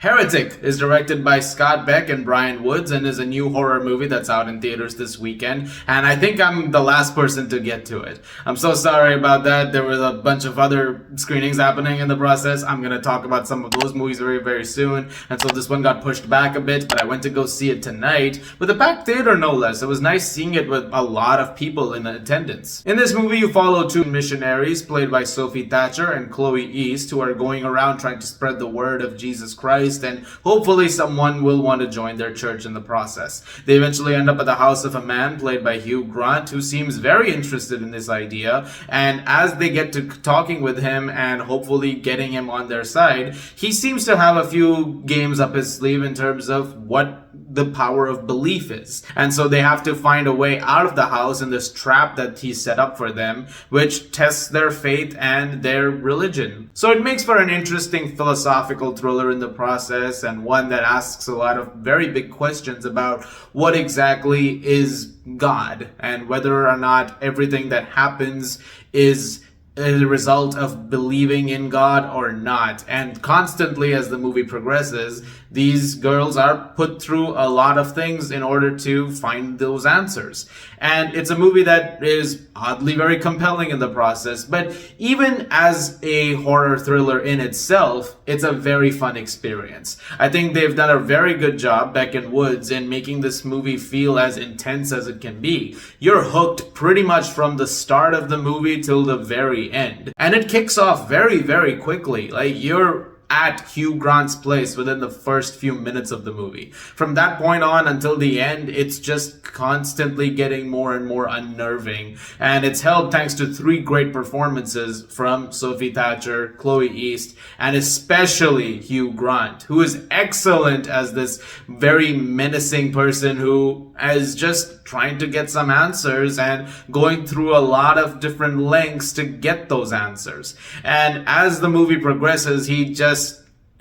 Heretic is directed by Scott Beck and Brian Woods and is a new horror movie that's out in theaters this weekend. And I think I'm the last person to get to it. I'm so sorry about that. There was a bunch of other screenings happening in the process. I'm going to talk about some of those movies very, very soon. And so this one got pushed back a bit, but I went to go see it tonight with a packed theater, no less. It was nice seeing it with a lot of people in attendance. In this movie, you follow two missionaries played by Sophie Thatcher and Chloe East, who are going around trying to spread the word of Jesus Christ, and hopefully someone will want to join their church in the process. They eventually end up at the house of a man played by Hugh Grant, who seems very interested in this idea, and as they get to talking with him and hopefully getting him on their side, he seems to have a few games up his sleeve in terms of what the power of belief is. And so they have to find a way out of the house in this trap that he set up for them, which tests their faith and their religion. So it makes for an interesting philosophical thriller in the process, and one that asks a lot of very big questions about what exactly is God and whether or not everything that happens is a result of believing in God or not. And constantly as the movie progresses, these girls are put through a lot of things in order to find those answers. And it's a movie that is oddly very compelling in the process, but even as a horror thriller in itself, it's a very fun experience. I think they've done a very good job, Beck and Woods, in making this movie feel as intense as it can be. You're hooked pretty much from the start of the movie till the very end. And it kicks off very, very quickly. Like, you're at Hugh Grant's place within the first few minutes of the movie. From that point on until the end, it's just constantly getting more and more unnerving. And it's held thanks to three great performances from Sophie Thatcher, Chloe East, and especially Hugh Grant, who is excellent as this very menacing person who is just trying to get some answers and going through a lot of different lengths to get those answers. And as the movie progresses, he just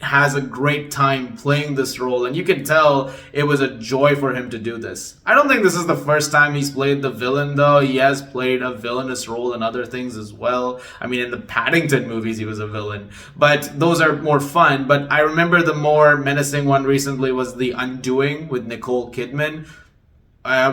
has a great time playing this role, and you can tell it was a joy for him to do this. I don't think this is the first time he's played the villain, though. He has played a villainous role in other things as well. I mean, in the Paddington movies, he was a villain, but those are more fun. But I remember the more menacing one recently was The Undoing with Nicole Kidman,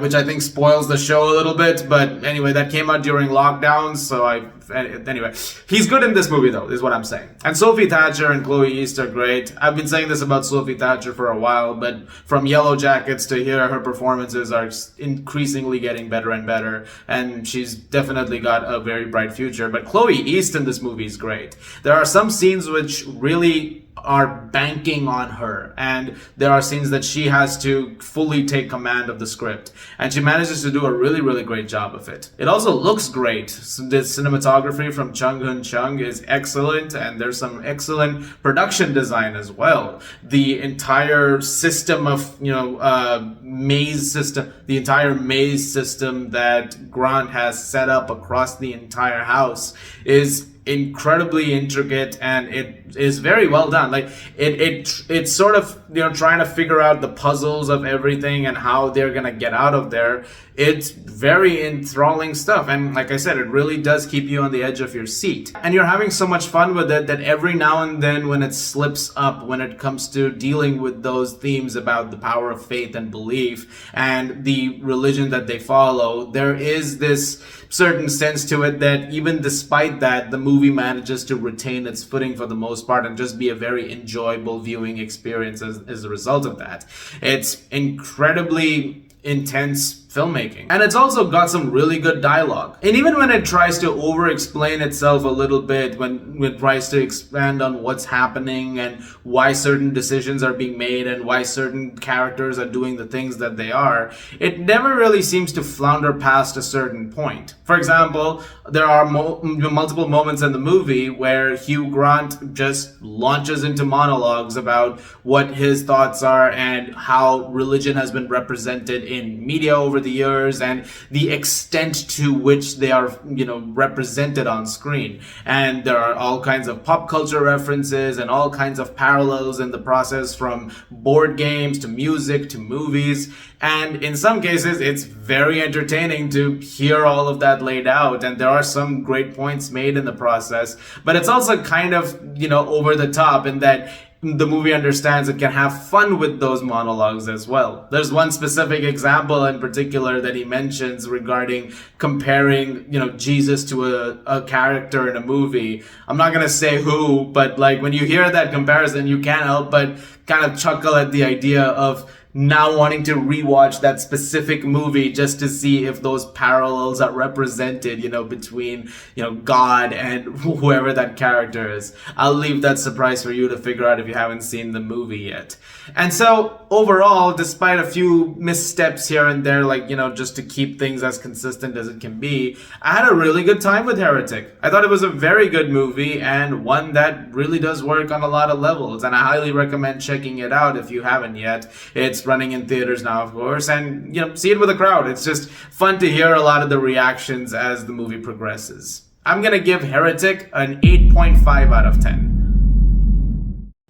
which I think spoils the show a little bit, but anyway, that came out during lockdown, so anyway, he's good in this movie though, is what I'm saying. And Sophie Thatcher and Chloe East are great. I've been saying this about Sophie Thatcher for a while, but from Yellow Jackets to here, her performances are increasingly getting better and better, and she's definitely got a very bright future. But Chloe East in this movie is great. There are some scenes which really are banking on her, and there are scenes that she has to fully take command of the script, and she manages to do a really, really great job of it. It also looks great. The cinematography from Chung Hun Chung is excellent, and there's some excellent production design as well. The entire system of maze system, the entire maze system that Grant has set up across the entire house is incredibly intricate, and it is very well done. Like it's sort of trying to figure out the puzzles of everything and how they're gonna get out of there. It's very enthralling stuff, and like I said, it really does keep you on the edge of your seat, and you're having so much fun with it that every now and then when it slips up, when it comes to dealing with those themes about the power of faith and belief and the religion that they follow, there is this certain sense to it that even despite that, the movie manages to retain its footing for the most part and just be a very enjoyable viewing experience as a result of that. It's incredibly intense filmmaking, and it's also got some really good dialogue. And even when it tries to over-explain itself a little bit, when it tries to expand on what's happening and why certain decisions are being made and why certain characters are doing the things that they are, it never really seems to flounder past a certain point. For example, there are multiple moments in the movie where Hugh Grant just launches into monologues about what his thoughts are and how religion has been represented in media over the years and the extent to which they are, represented on screen. And there are all kinds of pop culture references and all kinds of parallels in the process, from board games to music to movies. And in some cases, it's very entertaining to hear all of that laid out. And there are some great points made in the process, but it's also kind of, over the top in that the movie understands it can have fun with those monologues as well. There's one specific example in particular that he mentions regarding comparing, Jesus to a character in a movie. I'm not gonna say who, but like when you hear that comparison, you can't help but kind of chuckle at the idea of now wanting to rewatch that specific movie just to see if those parallels are represented, between, God and whoever that character is. I'll leave that surprise for you to figure out if you haven't seen the movie yet. And so overall, despite a few missteps here and there, like, just to keep things as consistent as it can be, I had a really good time with Heretic. I thought it was a very good movie and one that really does work on a lot of levels, and I highly recommend checking it out if you haven't yet. It's running in theaters now, of course, and see it with a crowd. It's just fun to hear a lot of the reactions as the movie progresses. I'm gonna give Heretic an 8.5 out of 10.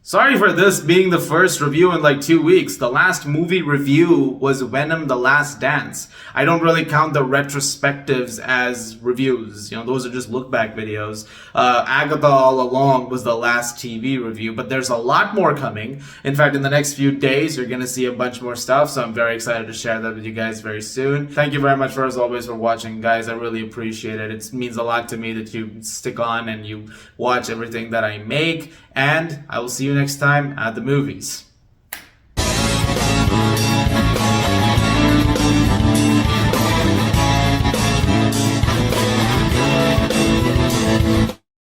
Sorry for this being the first review in like 2 weeks. The last movie review was Venom: The Last Dance. I don't really count the retrospectives as reviews. Those are just look back videos. Agatha All Along was the last TV review, but there's a lot more coming. In fact, in the next few days, you're gonna see a bunch more stuff, so I'm very excited to share that with you guys very soon. Thank you very much as always for watching, guys. I really appreciate it. It means a lot to me that you stick on and you watch everything that I make, and I will see you next time at the movies.